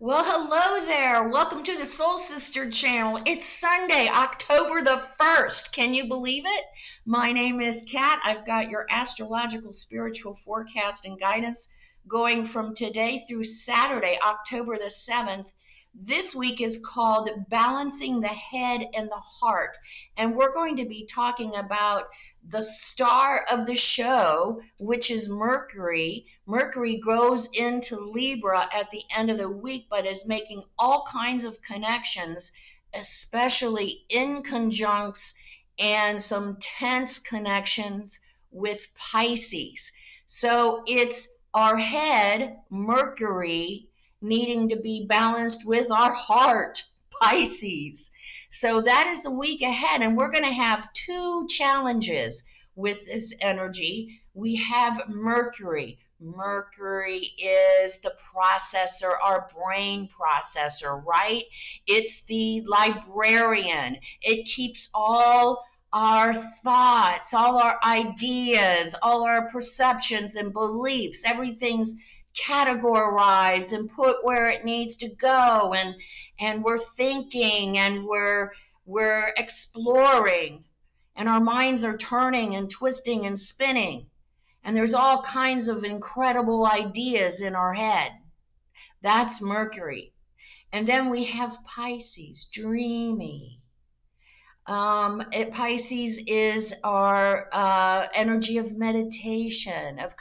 Well, hello there. Welcome to the Soul Sister channel. It's Sunday, October the 1st. Can you believe it? My name is Kat. I've got your astrological spiritual forecast and guidance going from today through Saturday, October the 7th. This week is called Balancing the Head and the Heart. And we're going to be talking about the star of the show, which is Mercury. Mercury goes into Libra at the end of the week, but is making all kinds of connections, especially in conjuncts and some tense connections with Pisces. So it's our head, Mercury, needing to be balanced with our heart, Pisces. So that is the week ahead, and we're going to have two challenges with this energy. We have Mercury. Mercury is the processor, our brain processor, right? It's the librarian. It keeps all our thoughts, all our ideas, all our perceptions and beliefs, everything's categorized and put where it needs to go, and we're thinking and we're exploring, and our minds are turning and twisting and spinning, and there's all kinds of incredible ideas in our head. That's Mercury. And then we have Pisces, dreamy. Pisces is our energy of meditation, of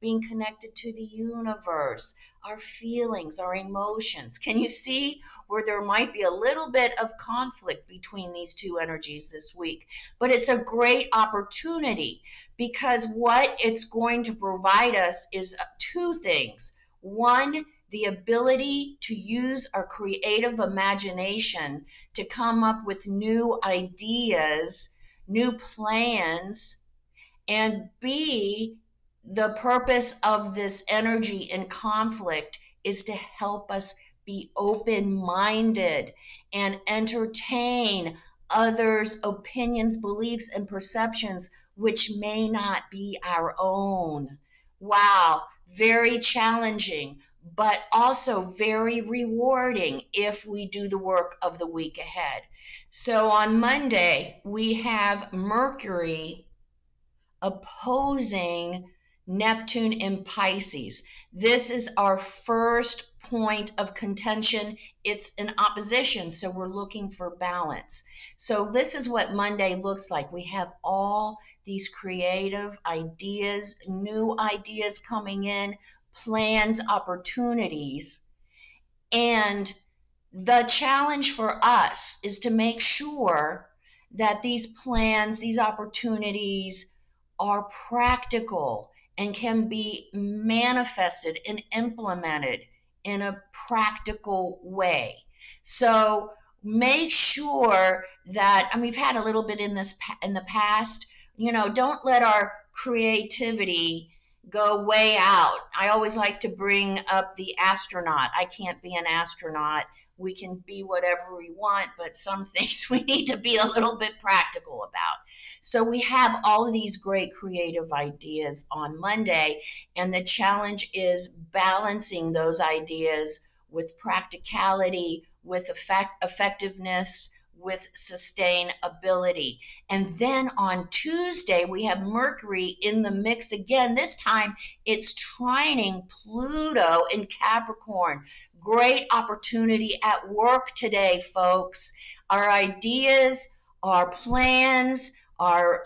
being connected to the universe, our feelings, our emotions. Can you see where there might be a little bit of conflict between these two energies this week? But it's a great opportunity, because what it's going to provide us is two things. One, the ability to use our creative imagination to come up with new ideas, new plans, and B, the purpose of this energy in conflict is to help us be open-minded and entertain others' opinions, beliefs, and perceptions which may not be our own. Wow, very challenging, but also very rewarding if we do the work of the week ahead. So on Monday, we have Mercury opposing Neptune in Pisces. This is our first point of contention. It's an opposition, so we're looking for balance. So this is what Monday looks like. We have all these creative ideas, new ideas coming in, plans, opportunities. And the challenge for us is to make sure that these plans, these opportunities are practical and can be manifested and implemented in a practical way. So make sure that, and we've had a little bit in the past, don't let our creativity go way out. I always like to bring up the astronaut. I can't be an astronaut. We can be whatever we want, but some things we need to be a little bit practical about. So we have all of these great creative ideas on Monday, and the challenge is balancing those ideas with practicality, with effectiveness, with sustainability. And then on Tuesday, we have Mercury in the mix again. This time, it's trining Pluto in Capricorn. Great opportunity at work today, folks. Our ideas, our plans, our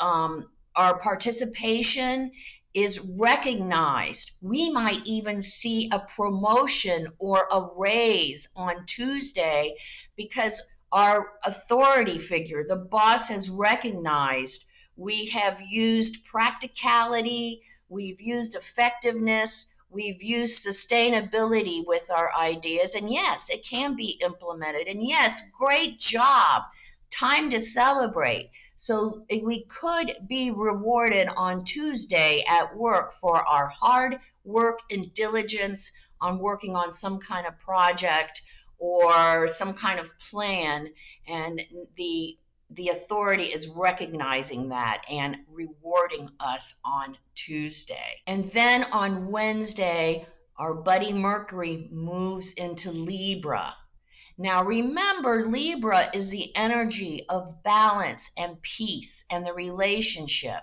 participation is recognized. We might even see a promotion or a raise on Tuesday, because our authority figure, the boss, has recognized we have used practicality, we've used effectiveness, we've used sustainability with our ideas, and yes, it can be implemented, and yes, great job, time to celebrate. So we could be rewarded on Tuesday at work for our hard work and diligence on working on some kind of project or some kind of plan, and the authority is recognizing that and rewarding us on Tuesday. And then on Wednesday, our buddy Mercury moves into Libra. Now remember, Libra is the energy of balance and peace and the relationship.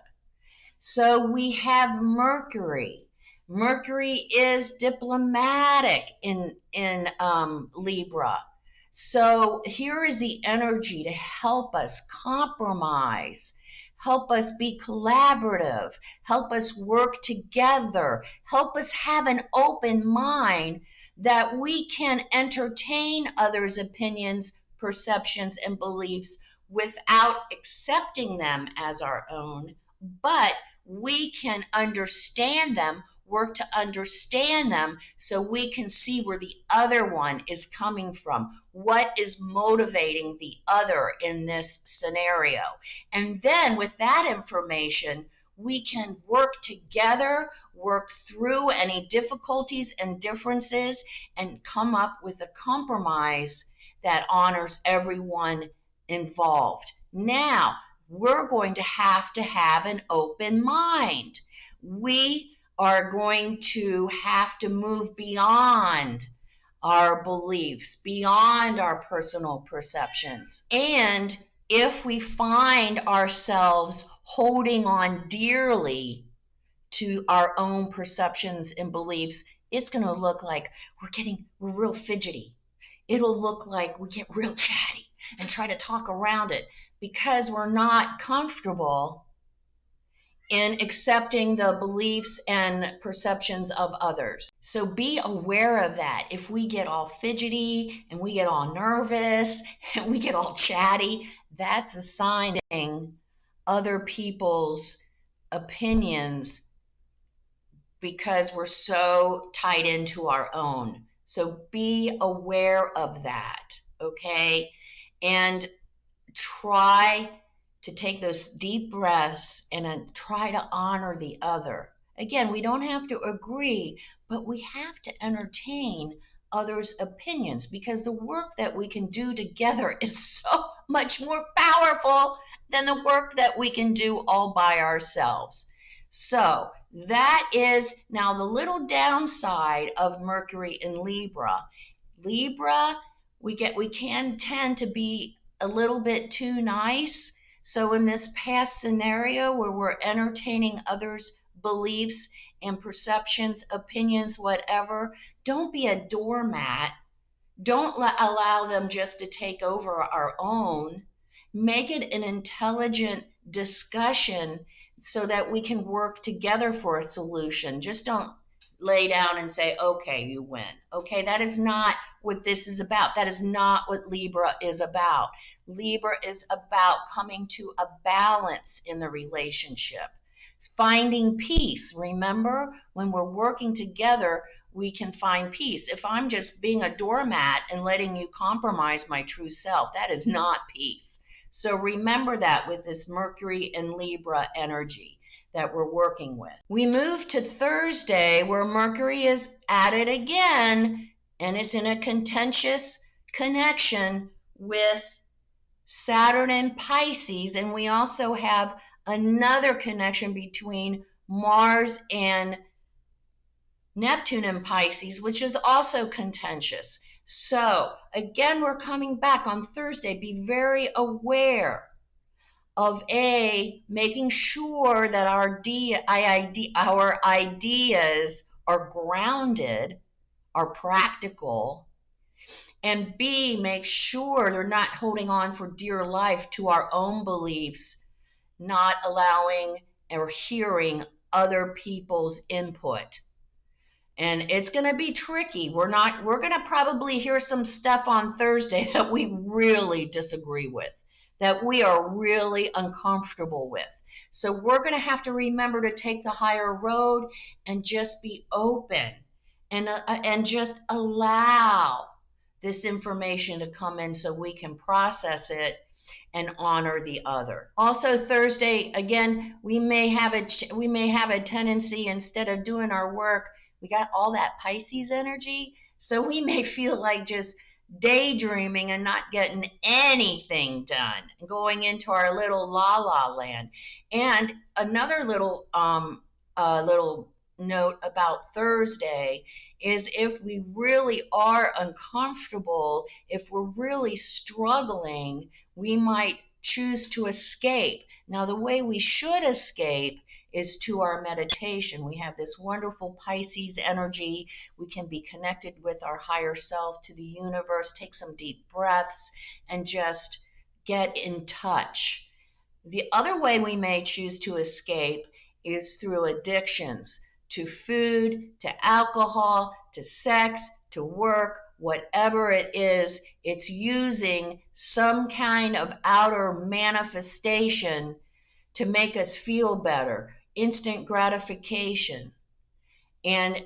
So we have Mercury. Mercury is diplomatic in Libra. So here is the energy to help us compromise, help us be collaborative, help us work together, help us have an open mind that we can entertain others' opinions, perceptions, and beliefs without accepting them as our own, but we can understand them, work to understand them, so we can see where the other one is coming from, what is motivating the other in this scenario. And then with that information, we can work together, work through any difficulties and differences, and come up with a compromise that honors everyone involved. Now, we're going to have an open mind. We are going to have to move beyond our beliefs, beyond our personal perceptions. And if we find ourselves holding on dearly to our own perceptions and beliefs, it's going to look like we're real fidgety. It'll look like we get real chatty and try to talk around it because we're not comfortable in accepting the beliefs and perceptions of others. So be aware of that. If we get all fidgety and we get all nervous and we get all chatty, that's a sign of other people's opinions because we're so tied into our own. So be aware of that, okay? And try to take those deep breaths and try to honor the other. Again, we don't have to agree, but we have to entertain others' opinions because the work that we can do together is so much more powerful than the work that we can do all by ourselves. So that is now the little downside of Mercury in Libra. Libra, we can tend to be a little bit too nice. So in this past scenario where we're entertaining others' beliefs and perceptions, opinions, whatever, don't be a doormat. Don't allow them just to take over our own. Make it an intelligent discussion so that we can work together for a solution. Just don't lay down and say, okay, you win. Okay, that is not what this is about. That is not what Libra is about. Libra is about coming to a balance in the relationship, finding peace. Remember, when we're working together, we can find peace. If I'm just being a doormat and letting you compromise my true self, that is not peace. So remember that with this Mercury and Libra energy that we're working with. We move to Thursday where Mercury is at it again, and it's in a contentious connection with Saturn and Pisces, and we also have another connection between Mars and Neptune and Pisces, which is also contentious. So again, we're coming back on Thursday. Be very aware of making sure that our ideas are grounded, are practical, and B, make sure they're not holding on for dear life to our own beliefs, not allowing or hearing other people's input. And it's going to be tricky. We're going to probably hear some stuff on Thursday that we really disagree with, that we are really uncomfortable with. So we're going to have to remember to take the higher road and just be open and just allow this information to come in so we can process it and honor the other. Also Thursday, again, we may have a tendency, instead of doing our work, we got all that Pisces energy, so we may feel like just daydreaming and not getting anything done, going into our little la-la land. And another little note about Thursday is if we really are uncomfortable, if we're really struggling, we might choose to escape. Now, the way we should escape is to our meditation. We have this wonderful Pisces energy. We can be connected with our higher self, to the universe, take some deep breaths, and just get in touch. The other way we may choose to escape is through addictions to food, to alcohol, to sex, to work, whatever it is, it's using some kind of outer manifestation to make us feel better, instant gratification. And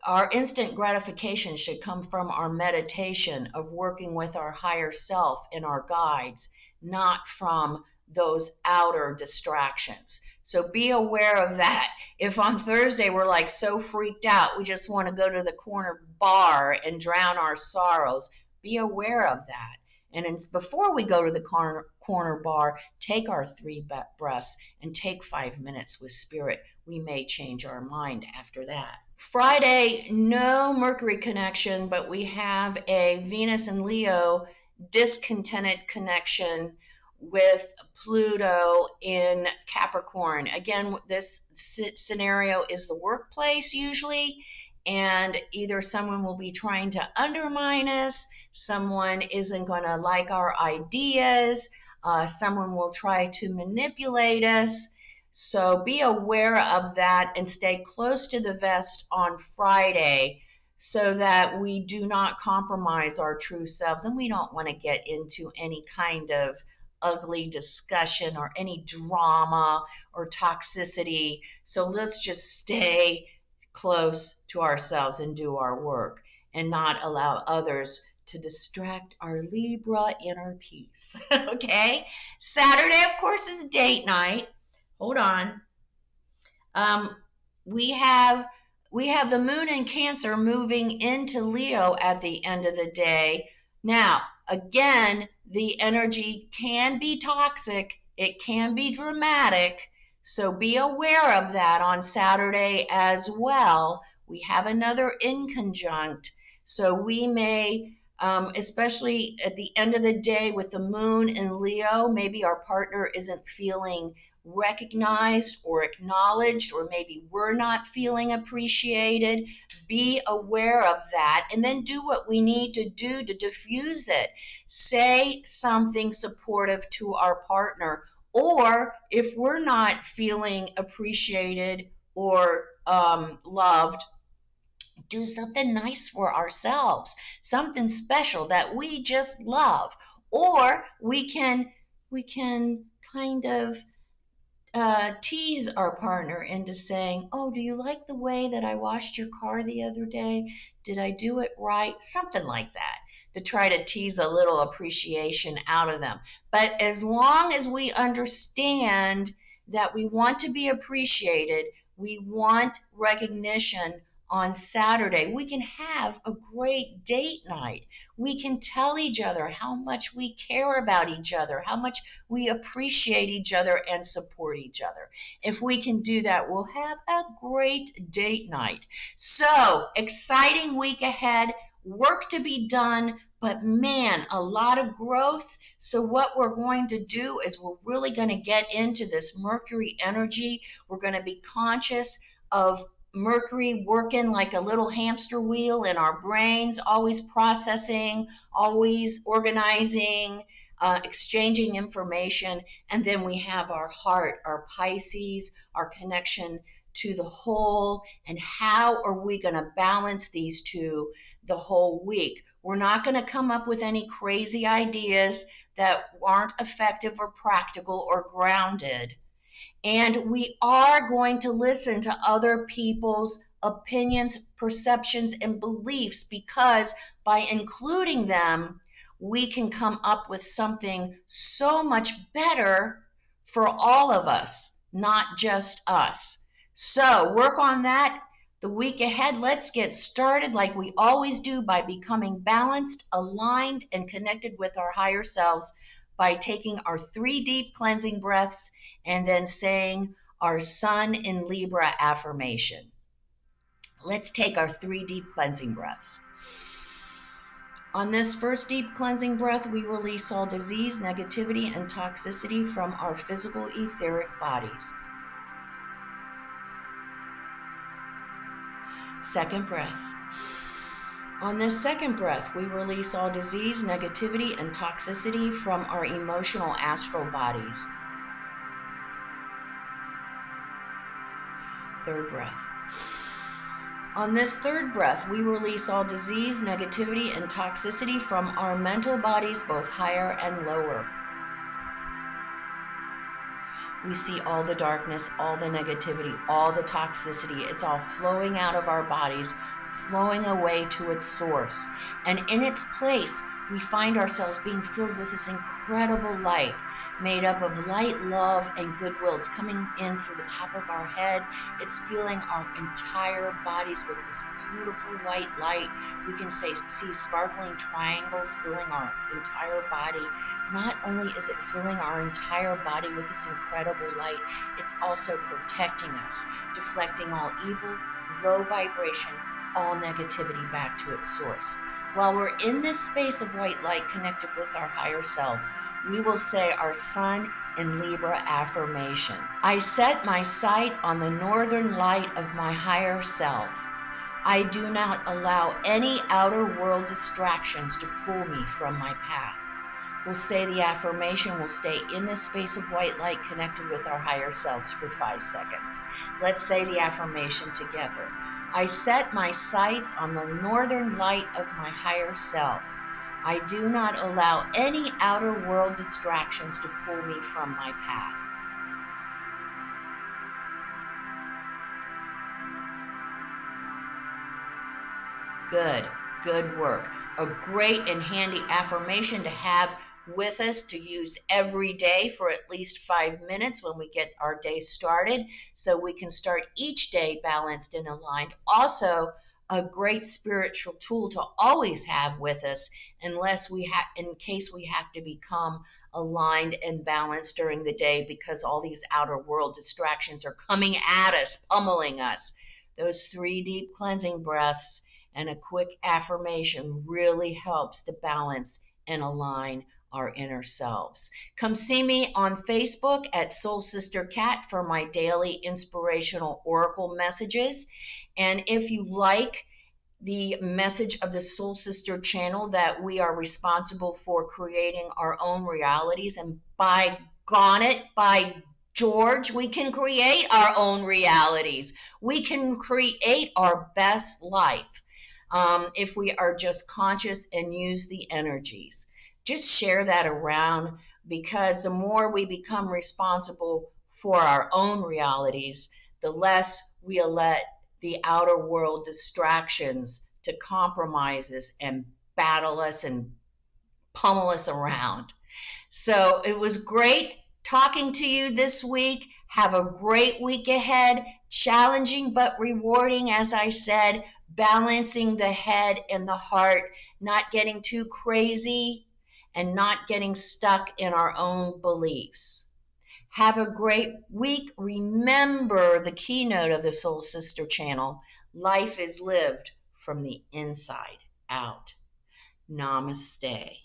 our instant gratification should come from our meditation of working with our higher self and our guides, not from those outer distractions. So be aware of that. If on Thursday we're like so freaked out, we just want to go to the corner bar and drown our sorrows, be aware of that. And before we go to the corner bar, take our 3 breaths and take 5 minutes with spirit. We may change our mind after that. Friday, no Mercury connection, but we have a Venus and Leo discontented connection with Pluto in Capricorn. Again, this scenario is the workplace usually, and either someone will be trying to undermine us, someone isn't going to like our ideas, someone will try to manipulate us. So be aware of that and stay close to the vest on Friday so that we do not compromise our true selves, and we don't want to get into any kind of ugly discussion or any drama or toxicity. So let's just stay close to ourselves and do our work and not allow others to distract our Libra inner peace. Okay? Saturday, of course, is date night. Hold on. We have the moon in Cancer moving into Leo at the end of the day. Now, again, the energy can be toxic. It can be dramatic. So be aware of that on Saturday as well. We have another inconjunct. So we may, especially at the end of the day with the moon in Leo, maybe our partner isn't feeling recognized or acknowledged, or maybe we're not feeling appreciated. Be aware of that and then do what we need to do to diffuse it. Say something supportive to our partner, or if we're not feeling appreciated or loved, do something nice for ourselves, something special that we just love. Or we can kind of tease our partner into saying, oh, do you like the way that I washed your car the other day? Did I do it right? Something like that, to try to tease a little appreciation out of them. But as long as we understand that we want to be appreciated, we want recognition on Saturday, we can have a great date night. We can tell each other how much we care about each other, how much we appreciate each other and support each other. If we can do that, we'll have a great date night. So, exciting week ahead, work to be done, but man, a lot of growth. So what we're going to do is we're really going to get into this Mercury energy. We're going to be conscious of Mercury working like a little hamster wheel in our brains, always processing, always organizing, exchanging information. And then we have our heart, our Pisces, our connection to the whole, and how are we going to balance these two the whole week. We're not going to come up with any crazy ideas that aren't effective or practical or grounded. And we are going to listen to other people's opinions, perceptions, and beliefs, because by including them, we can come up with something so much better for all of us, not just us. So work on that the week ahead. Let's get started like we always do, by becoming balanced, aligned, and connected with our higher selves, by taking our 3 deep cleansing breaths and then saying our Sun in Libra affirmation. Let's take our 3 deep cleansing breaths. On this first deep cleansing breath, we release all disease, negativity, and toxicity from our physical etheric bodies. Second breath. On this second breath, we release all disease, negativity, and toxicity from our emotional astral bodies. Third breath. On this third breath, we release all disease, negativity, and toxicity from our mental bodies, both higher and lower. We see all the darkness, all the negativity, all the toxicity. It's all flowing out of our bodies, flowing away to its source. And in its place, we find ourselves being filled with this incredible light, made up of light, love, and goodwill. It's coming in through the top of our head. It's filling our entire bodies with this beautiful white light. We can see sparkling triangles filling our entire body. Not only is it filling our entire body with this incredible light, it's also protecting us, deflecting all evil, low vibration, all negativity back to its source. While we're in this space of white light connected with our higher selves, we will say our Sun in Libra affirmation. I set my sight on the northern light of my higher self. I do not allow any outer world distractions to pull me from my path. We'll say the affirmation. We'll stay in this space of white light connected with our higher selves for 5 seconds. Let's say the affirmation together. I set my sights on the northern light of my higher self. I do not allow any outer world distractions to pull me from my path. Good work. A great and handy affirmation to have with us to use every day for at least 5 minutes when we get our day started, so we can start each day balanced and aligned. Also, a great spiritual tool to always have with us in case we have to become aligned and balanced during the day because all these outer world distractions are coming at us, pummeling us. Those 3 deep cleansing breaths and a quick affirmation really helps to balance and align our inner selves. Come see me on Facebook at Soul Sister Cat for my daily inspirational oracle messages. And if you like the message of the Soul Sister channel, that we are responsible for creating our own realities, and by George, we can create our own realities. We can create our best life if we are just conscious and use the energies. Just share that around, because the more we become responsible for our own realities, the less we let the outer world distractions to compromise us and battle us and pummel us around. So it was great talking to you this week. Have a great week ahead. Challenging but rewarding, as I said, balancing the head and the heart, not getting too crazy and not getting stuck in our own beliefs. Have a great week. Remember the keynote of the Soul Sister channel: life is lived from the inside out. Namaste.